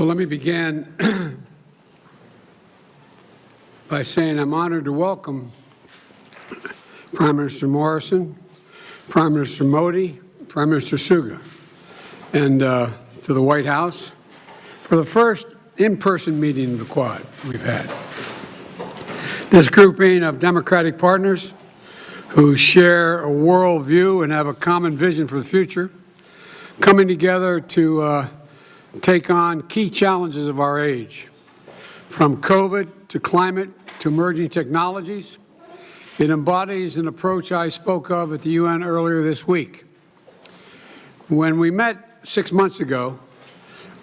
Well, let me begin by saying I'm honored to welcome Prime Minister Morrison, Prime Minister Modi, Prime Minister Suga, and to the White House for the first in-person meeting of the Quad we've had. This grouping of democratic partners who share a worldview and have a common vision for the future, coming together to take on key challenges of our age, from COVID to climate to emerging technologies. It embodies an approach I spoke of at the UN earlier this week. When we met 6 months ago,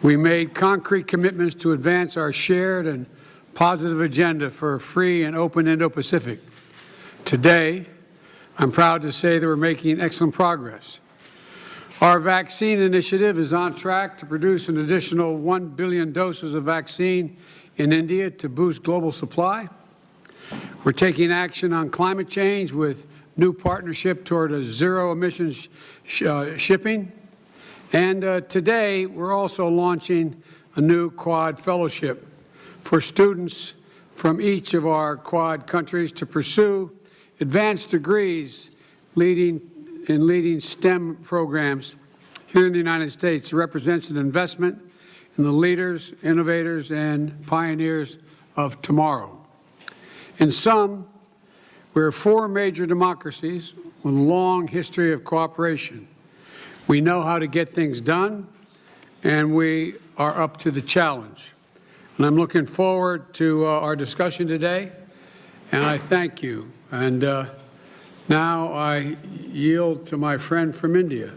we made concrete commitments to advance our shared and positive agenda for a free and open Indo-Pacific. Today, I'm proud to say that we're making excellent progress. Our vaccine initiative is on track to produce an additional 1 billion doses of vaccine in India to boost global supply. We're taking action on climate change with new partnership toward a zero-emissions shipping. And today, we're also launching a new Quad fellowship for students from each of our Quad countries to pursue advanced degrees leading STEM programs here in the United States. It represents an investment in the leaders, innovators, and pioneers of tomorrow. In sum, we're 4 major democracies with a long history of cooperation. We know how to get things done, and we are up to the challenge. And I'm looking forward to our discussion today, and I thank you. And now I yield to my friend from India.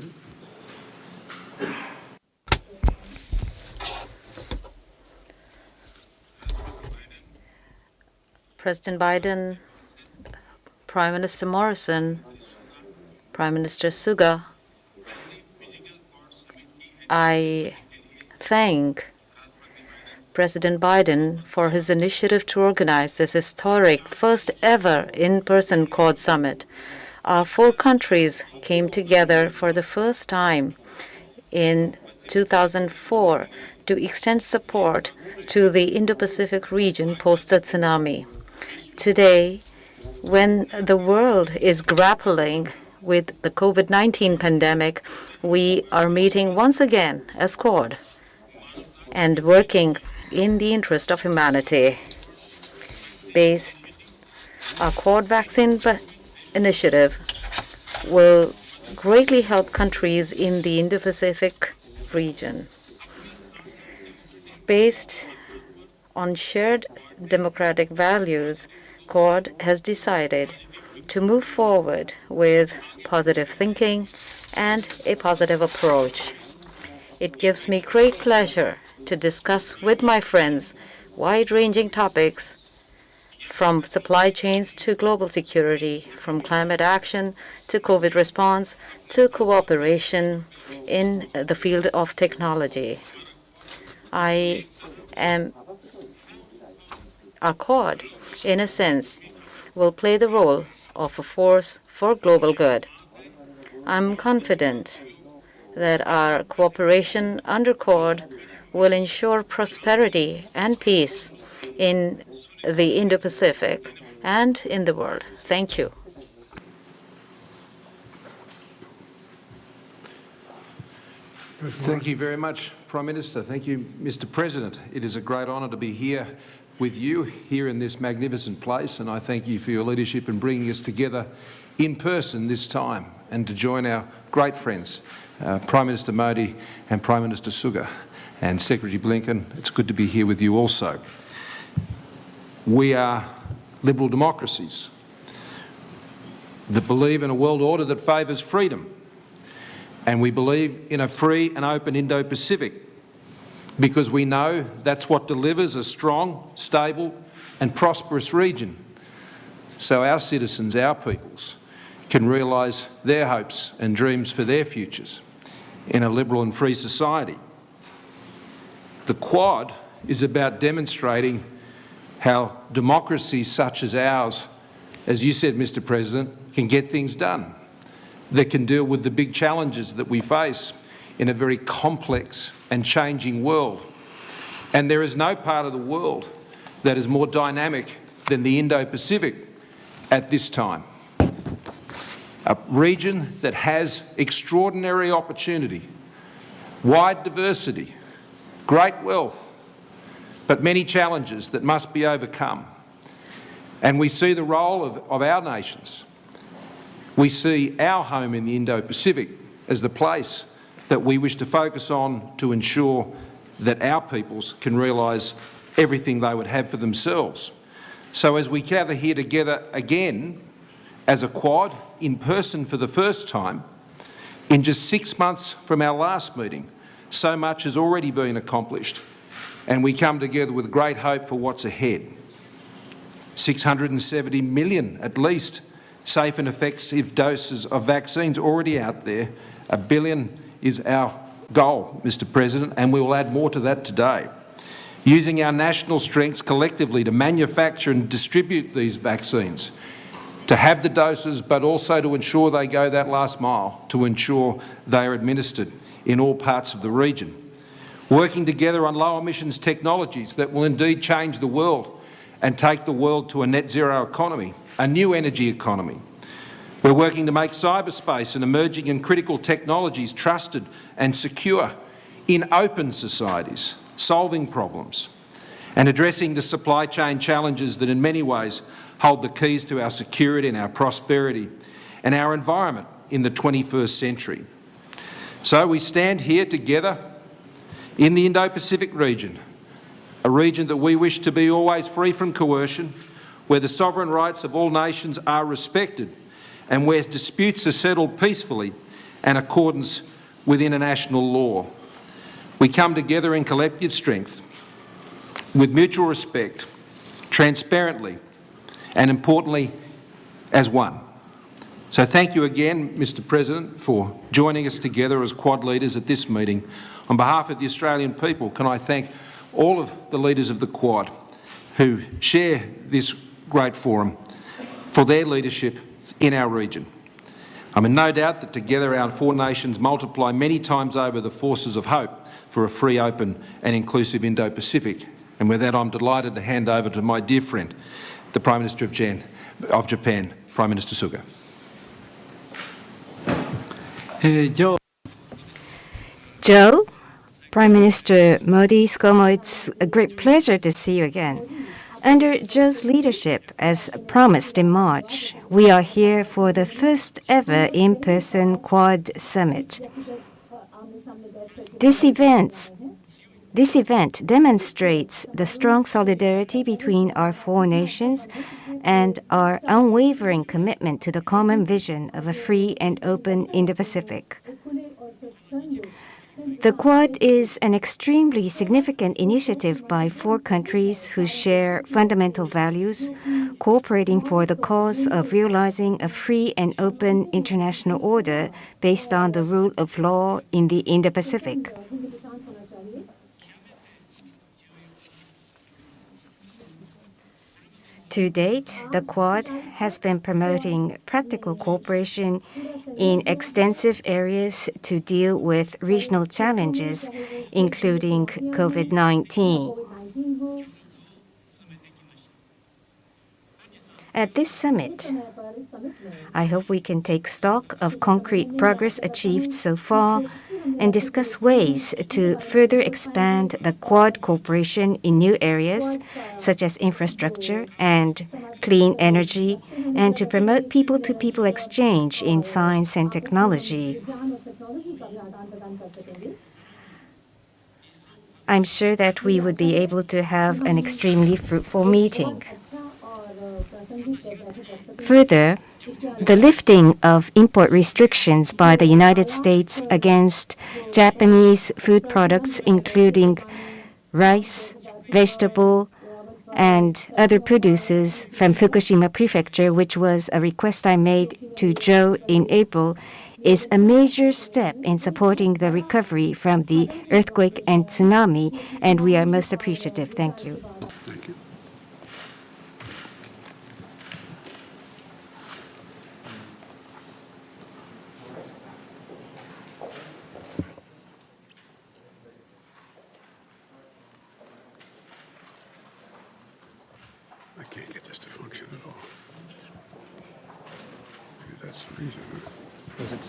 President Biden, Prime Minister Morrison, Prime Minister Suga, I thank President Biden for his initiative to organize this historic first ever in-person Quad summit. Our 4 countries came together for the first time in 2004 to extend support to the Indo-Pacific region post the tsunami. Today, when the world is grappling with the COVID-19 pandemic, we are meeting once again as Quad and working in the interest of humanity. Our Quad vaccine initiative will greatly help countries in the Indo-Pacific region. Based on shared democratic values, Quad has decided to move forward with positive thinking and a positive approach. It gives me great pleasure to discuss with my friends wide-ranging topics from supply chains to global security, from climate action to COVID response to cooperation in the field of technology. Our Quad, in a sense, will play the role of a force for global good. I'm confident that our cooperation under Quad will ensure prosperity and peace in the Indo-Pacific and in the world. Thank you. Thank you very much, Prime Minister. Thank you, Mr. President. It is a great honour to be here with you here in this magnificent place, and I thank you for your leadership in bringing us together in person this time and to join our great friends, Prime Minister Modi and Prime Minister Suga and Secretary Blinken. It's good to be here with you also. We are liberal democracies that believe in a world order that favours freedom, and we believe in a free and open Indo-Pacific because we know that's what delivers a strong, stable and prosperous region so our citizens, our peoples, can realise their hopes and dreams for their futures in a liberal and free society. The Quad is about demonstrating how democracies such as ours, as you said, Mr. President, can get things done, that can deal with the big challenges that we face in a very complex and changing world. And there is no part of the world that is more dynamic than the Indo-Pacific at this time. A region that has extraordinary opportunity, wide diversity, great wealth, but many challenges that must be overcome. And we see the role of our nations. We see our home in the Indo-Pacific as the place that we wish to focus on to ensure that our peoples can realise everything they would have for themselves. So as we gather here together again as a Quad, in person for the first time, in just 6 months from our last meeting, so much has already been accomplished, and we come together with great hope for what's ahead. 670 million, at least, safe and effective doses of vaccines already out there. 1 billion is our goal, Mr. President, and we will add more to that today. Using our national strengths collectively to manufacture and distribute these vaccines, to have the doses, but also to ensure they go that last mile, to ensure they are administered in all parts of the region. Working together on low emissions technologies that will indeed change the world and take the world to a net zero economy, a new energy economy. We're working to make cyberspace and emerging and critical technologies trusted and secure in open societies, solving problems and addressing the supply chain challenges that in many ways hold the keys to our security and our prosperity and our environment in the 21st century. So we stand here together in the Indo-Pacific region, a region that we wish to be always free from coercion, where the sovereign rights of all nations are respected and where disputes are settled peacefully and in accordance with international law. We come together in collective strength, with mutual respect, transparently, and importantly, as one. So thank you again, Mr. President, for joining us together as Quad leaders at this meeting. On behalf of the Australian people, can I thank all of the leaders of the Quad who share this great forum for their leadership in our region. I'm in no doubt that together our four nations multiply many times over the forces of hope for a free, open and inclusive Indo-Pacific. And with that, I'm delighted to hand over to my dear friend, the Prime Minister of Japan, Prime Minister Suga. Joe, Prime Minister Modi, ScoMo, it's a great pleasure to see you again. Under Joe's leadership, as promised in March, we are here for the first ever in-person Quad Summit. This event demonstrates the strong solidarity between our four nations and our unwavering commitment to the common vision of a free and open Indo-Pacific. The Quad is an extremely significant initiative by four countries who share fundamental values, cooperating for the cause of realizing a free and open international order based on the rule of law in the Indo-Pacific. To date, the Quad has been promoting practical cooperation in extensive areas to deal with regional challenges, including COVID-19. At this summit, I hope we can take stock of concrete progress achieved so far and discuss ways to further expand the Quad cooperation in new areas, such as infrastructure and clean energy, and to promote people-to-people exchange in science and technology. I'm sure that we would be able to have an extremely fruitful meeting. Further, the lifting of import restrictions by the United States against Japanese food products, including rice, vegetable, and other produces from Fukushima Prefecture, which was a request I made to Joe in April, is a major step in supporting the recovery from the earthquake and tsunami, and we are most appreciative. Thank you. Thank you.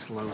slow